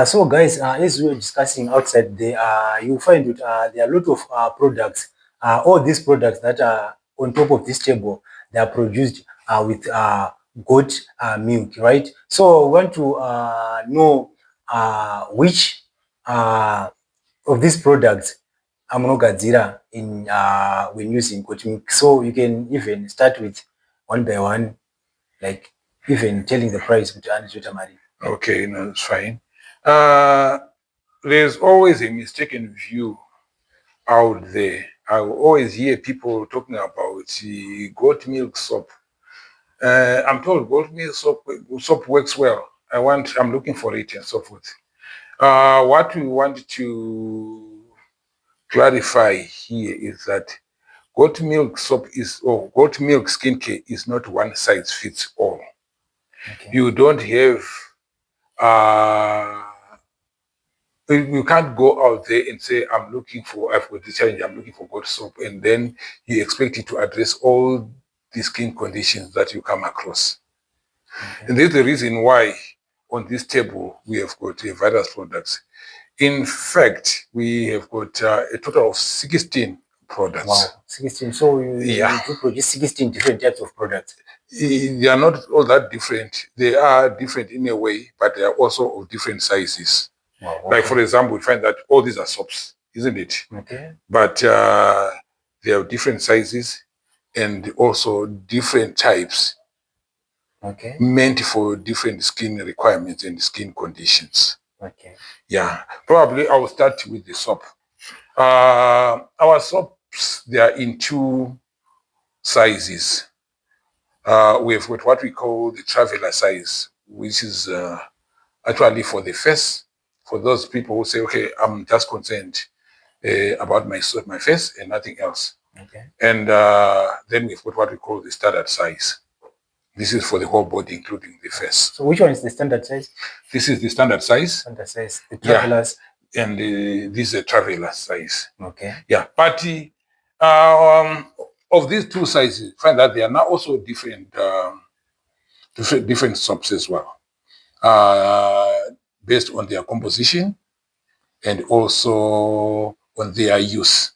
So guys, as we were discussing outside there, you find that there are a lot of products. All these products that are on top of this table, they are produced with goat milk, right? So we want to know which of these products amunogadzira in when using goat milk. So you can even start with one by one, like even telling the price with Mari. Okay, no, it's fine. There's always a mistaken view out there. I will always hear people talking about goat milk soap. I'm told goat milk soap works well. I'm looking for it and so forth. What we want to clarify here is that goat milk soap or goat milk skincare is not one size fits all. Okay. You don't have you can't go out there and say, I've got this challenge, I'm looking for goat soap, and then you expect it to address all the skin conditions that you come across. Okay. And there's the reason why on this table we have got various products. In fact, we have got a total of 16 products. Wow, 16. So you produce 16 different types of products. They are not all that different. They are different in a way, but they are also of different sizes. Wow, okay. Like, for example, we find that all these are soaps, isn't it? Okay. But they have different sizes and also different types. Okay. Meant for different skin requirements and skin conditions. Okay. Yeah. Probably I will start with the soap. Our soaps, they are in two sizes. We have got what we call the traveler size, which is actually for the face, for those people who say, okay, I'm just concerned about my face and nothing else. Okay. And then we've got what we call the standard size. This is for the whole body, including the face. So which one is the standard size? This is the standard size. Standard size. The travelers. Yeah. And this is a traveler size. Okay. Yeah. But of these two sizes, find that they are now also different soaps as well, based on their composition and also on their use.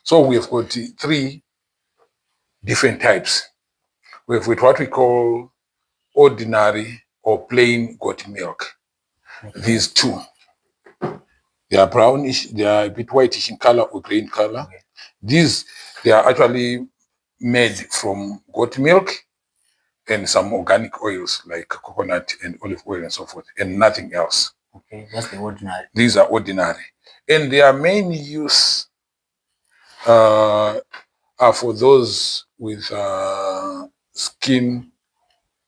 So we have got three different types. We have what we call ordinary or plain goat milk. Okay. These two, they are brownish, they are a bit whitish in color or green color. Okay. These, they are actually made from goat milk and some organic oils like coconut and olive oil and so forth, and nothing else. Okay, that's the ordinary. These are ordinary. And their main use are for those with skin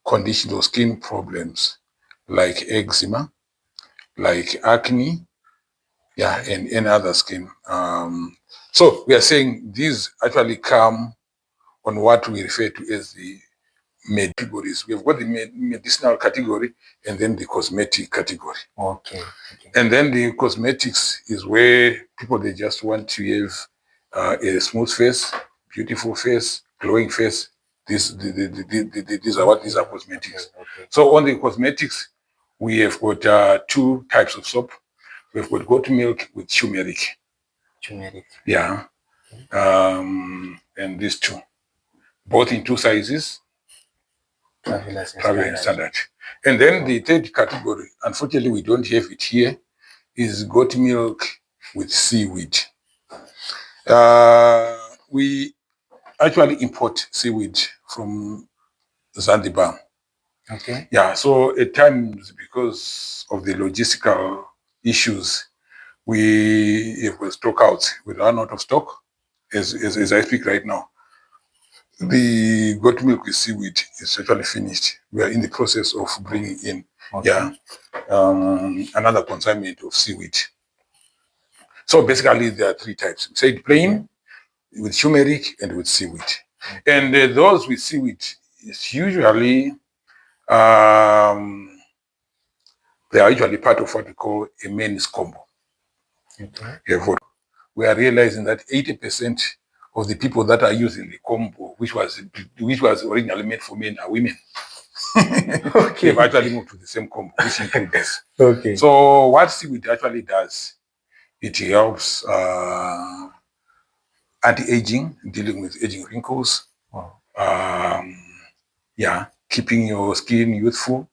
conditions or skin problems like eczema, like acne, yeah, and any other skin. So we are saying these actually come on what we refer to as the categories. We've got the medicinal category and then the cosmetic category. Okay. And then the cosmetics is where people, they just want to have a smooth face, beautiful face, glowing face. These are what these are cosmetics. Okay. So on the cosmetics, we have got two types of soap. We've got goat milk with turmeric. Turmeric. Yeah. And these two, both in two sizes. Traveler and standard. And then the third category, unfortunately we don't have it here, is goat milk with seaweed. We actually import seaweed from Zanzibar. Okay. Yeah, so at times, because of the logistical issues, we have stock out. We run out of stock as I speak right now. The goat milk with seaweed is actually finished. We are in the process of bringing in, another consignment of seaweed. So basically, there are three types. We said plain, with turmeric, and with seaweed. And those with seaweed is usually they are usually part of what we call a men's combo. Okay. We are realizing that 80% of the people that are using the combo, which was originally made for men, are women. Okay. They've actually moved to the same combo, which includes this. Okay. So what seaweed actually does, it helps anti-aging, dealing with aging wrinkles. Wow. Yeah, keeping your skin youthful,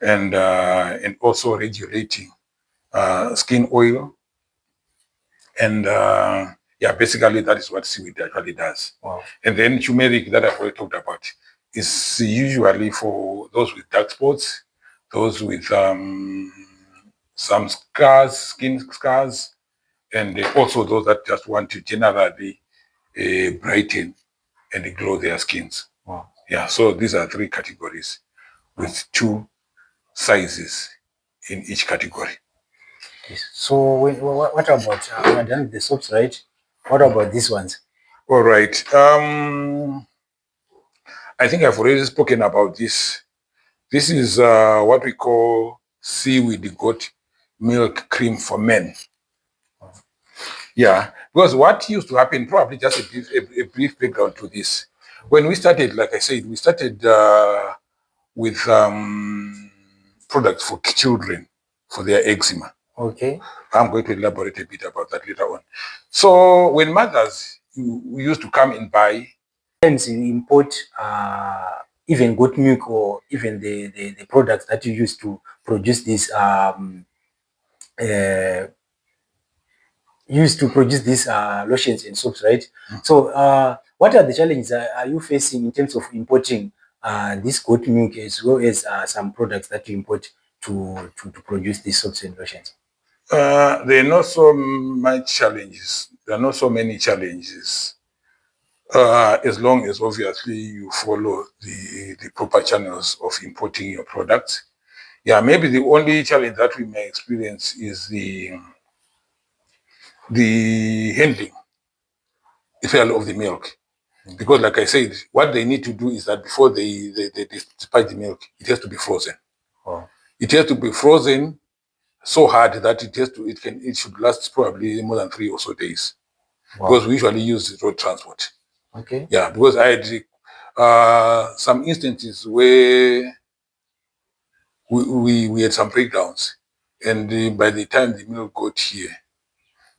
and also regulating skin oil. And yeah, basically that is what seaweed actually does. Wow. And then turmeric that I've already talked about is usually for those with dark spots, those with some scars, skin scars, and also those that just want to generally brighten and glow their skins. Wow. Yeah, so these are 3 categories with 2 sizes in each category. Yes. So what about we're done with the soaps, right? What about these ones? All right. I think I've already spoken about this. This is what we call seaweed goat milk cream for men. Yeah, because what used to happen, probably just a brief background to this. When we started, like I said, we started with products for children for their eczema. Okay. I'm going to elaborate a bit about that later on. So when mothers used to come and buy, Sometimes you import even goat milk or even the products that you use to produce this uh, lotions and soaps, right? So what are the challenges are you facing in terms of importing this goat milk as well as some products that you import to produce these soaps and lotions? there are not so much challenges. There are not so many challenges. As long as obviously you follow the proper channels of importing your products. Yeah, maybe the only challenge that we may experience is the handling of the milk. Because like I said, what they need to do is that before they dispatch the milk, it has to be frozen. Oh. It has to be frozen so hard that it should last probably more than 3 or so days. Wow. Because we usually use road transport. Okay. Yeah, because I had some instances where we had some breakdowns, and by the time the milk got here,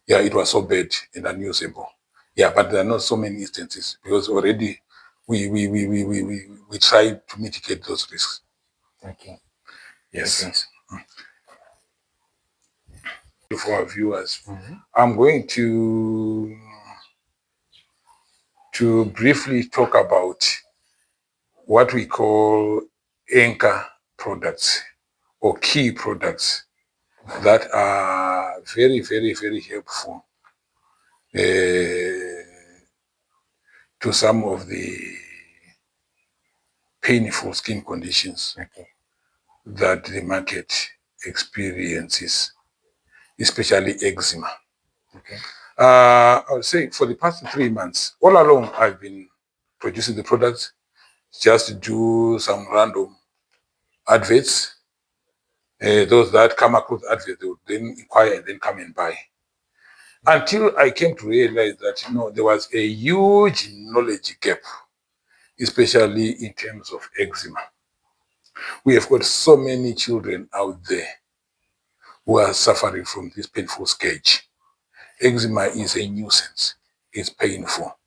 yeah, it was so bad and unusable. Yeah, but there are not so many instances because already we tried to mitigate those risks. Okay. Yes. Okay. For our viewers, I'm going to briefly talk about what we call anchor products or key products that are very, very, very helpful to some of the painful skin conditions that the market experiences, especially eczema. Okay. I would say for the past 3 months, all along, I've been producing the products just to do some random adverts. Those that come across adverts, they would then inquire and then come and buy. Until I came to realize that there was a huge knowledge gap, especially in terms of eczema. We have got so many children out there who are suffering from this painful scourge. Eczema is a nuisance. It's painful.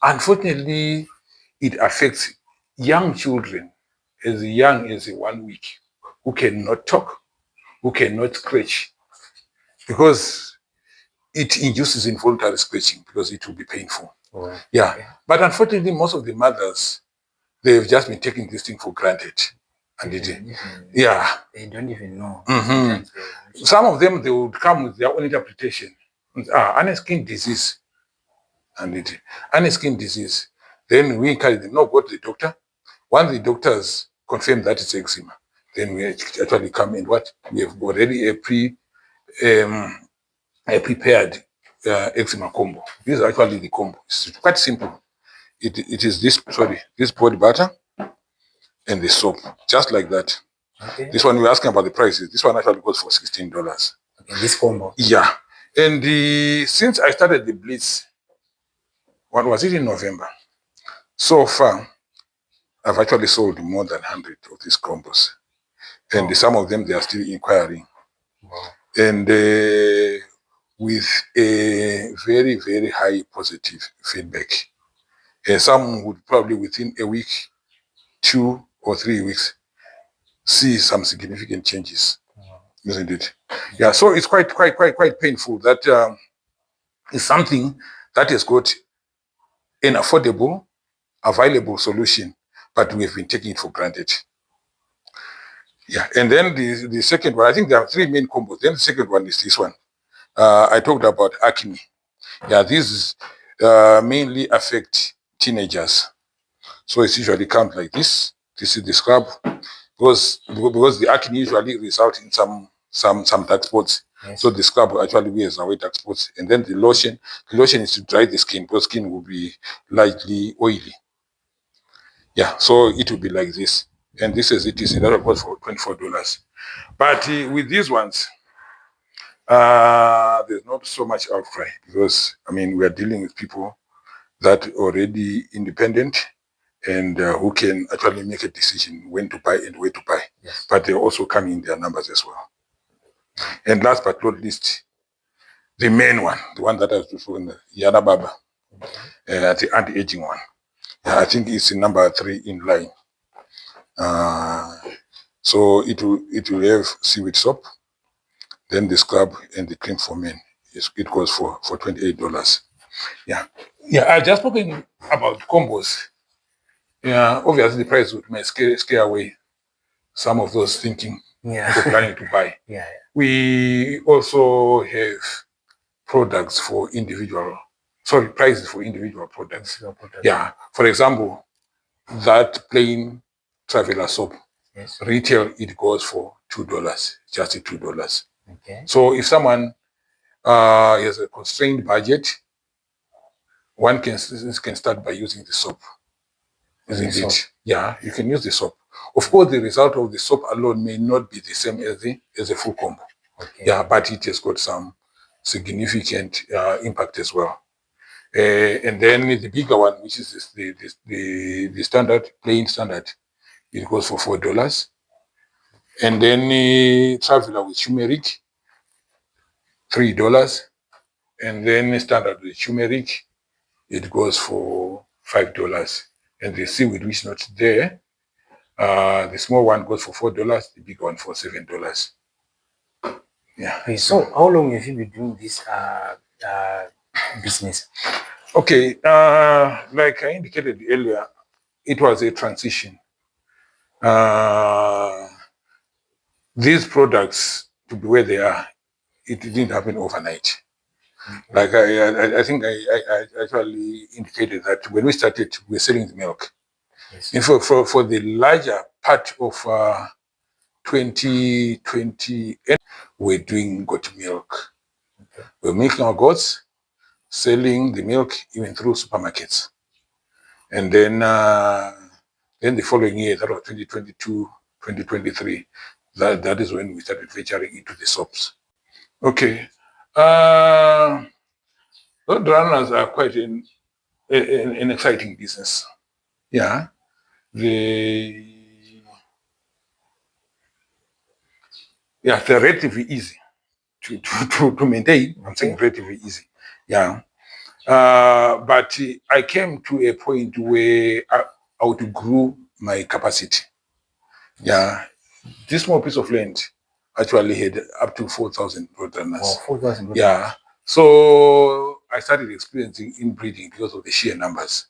Unfortunately, it affects young children as young as 1 week who cannot talk, who cannot scratch, because it induces involuntary scratching because it will be painful. Oh, yeah. okay. But unfortunately, most of the mothers, they've just been taking this thing for granted. And yeah. They don't even know. Sometimes some of them, they would come with their own interpretation. Skin disease. And skin disease. Then we encourage them, no, go to the doctor. Once the doctors confirm that it's eczema, then we actually come in we have already a prepared eczema combo. This is actually the combo. It's quite simple. It is this body butter and the soap, just like that. Okay. This one we're asking about the prices. This one actually goes for $16. Okay, this combo. Yeah. And since I started the Blitz, what was it, in November? So far, I've actually sold more than 100 of these combos. And some of them, they are still inquiring. Wow. And with a very, very high positive feedback. Some would probably within a week, 2 or 3 weeks, see some significant changes, isn't it? Yeah, so it's quite painful that it's something that has got an affordable, available solution, but we've been taking it for granted. Yeah, and then the second one, I think there are 3 main combos. Then the second one is this one. I talked about acne. Yeah, these mainly affect teenagers. So it usually comes like this. This is the scrub, because the acne usually results in some dark spots. Yes. So the scrub actually wears away dark spots, and then the lotion is to dry the skin, because skin will be lightly oily. Yeah, so it will be like this, and this is it is in other words for $24. But with these ones, there's not so much outcry, because I mean we are dealing with people that are already independent and who can actually make a decision when to buy and where to buy. Yes. But they also come in their numbers as well. And last but not least, the main one, the one that I was before, Yana Baba, the anti-aging one. I think it's number 3 in line. So it will have seaweed soap, then the scrub and the cream for men. It goes for $28. Yeah. Yeah, I've just spoken about combos. Yeah, obviously the price may scare away some of those thinking or planning to buy. Yeah. We also have products for prices for individual products. Yeah, for example, that plain traveler soap, yes, retail it goes for $2, just $2. Okay. So if someone has a constrained budget, one can start by using the soap. Isn't it? Yeah, you can use the soap. Of course, the result of the soap alone may not be the same as a full combo. Okay. Yeah, but it has got some significant impact as well. And then the bigger one, which is the standard, plain standard, it goes for $4. And then traveler with turmeric, $3. And then standard with turmeric, it goes for $5. And the seaweed which is not there, the small one goes for $4, the big one for $7. Yeah. Okay, so how long have you been doing this business? Okay, like I indicated earlier, it was a transition. These products to be where they are, it didn't happen overnight. Mm-hmm. Like I think I actually indicated that when we started, we were selling the milk. Yes. And for the larger part of 2020, we're doing goat milk. Okay. We're milking our goats, selling the milk even through supermarkets. And then the following year, that was 2022, 2023, that is when we started venturing into the soaps. Okay. Road runners are quite an exciting business. Yeah. They're relatively easy to maintain. I'm saying relatively easy. Yeah. But I came to a point where I outgrew my capacity. Yeah. This small piece of land actually had up to 4,000 road runners. Wow, 4,000. Yeah. So I started experiencing inbreeding because of the sheer numbers.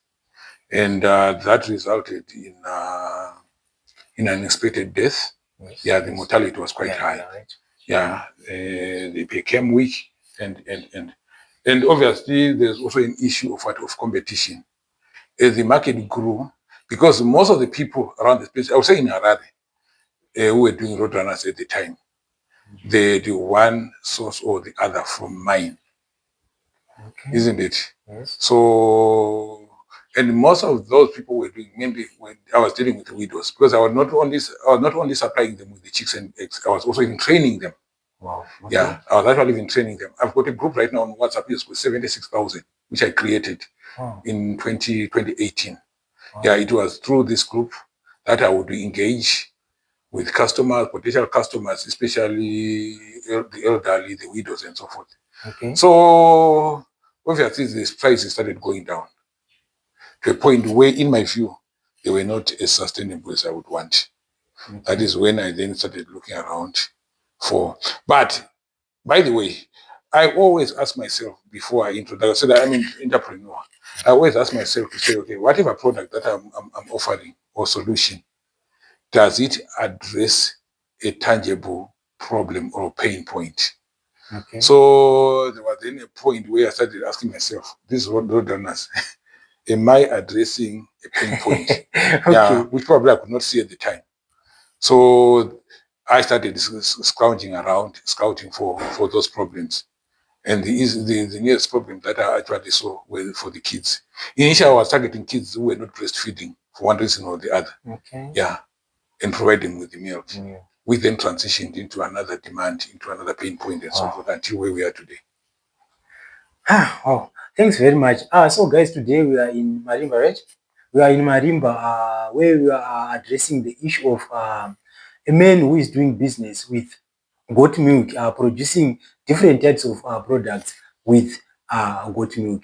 And that resulted in an unexpected death. Yes. Yeah, the mortality was quite high. Right. Yeah, they became weak, and obviously there's also an issue of competition. As the market grew, because most of the people around the place, I would say in Harare, who were doing roadrunners at the time, they do one source or the other from mine. Okay. Isn't it? Yes. So, and most of those people were doing, mainly when I was dealing with the widows, because I was not only supplying them with the chicks and eggs, I was also even training them. Wow. Okay. Yeah, I was actually even training them. I've got a group right now on WhatsApp with 76,000, which I created in 2018. Yeah, it was through this group that I would engage with customers, potential customers, especially the elderly, the widows, and so forth. Okay. So obviously, the prices started going down to a point where, in my view, they were not as sustainable as I would want. Okay. That is when I then started looking around for. But by the way, I always ask myself before I introduce, so that I'm an entrepreneur. I always ask myself to say, okay, whatever product that I'm offering or solution, does it address a tangible problem or pain point? Okay. So there was then a point where I started asking myself, this roadrunners, am I addressing a pain point? Okay. Yeah, which probably I could not see at the time. So I started scrounging around, scouting for those problems. And the nearest problem that I actually saw were for the kids. Initially, I was targeting kids who were not breastfeeding for one reason or the other. Okay. Yeah, and providing with the milk. Yeah. We then transitioned into another demand, into another pain point, and so Wow. forth until where we are today. Oh, thanks very much. So guys, today we are in Marimba, right? We are in Marimba, where we are addressing the issue of a man who is doing business with goat milk, producing different types of products with goat milk.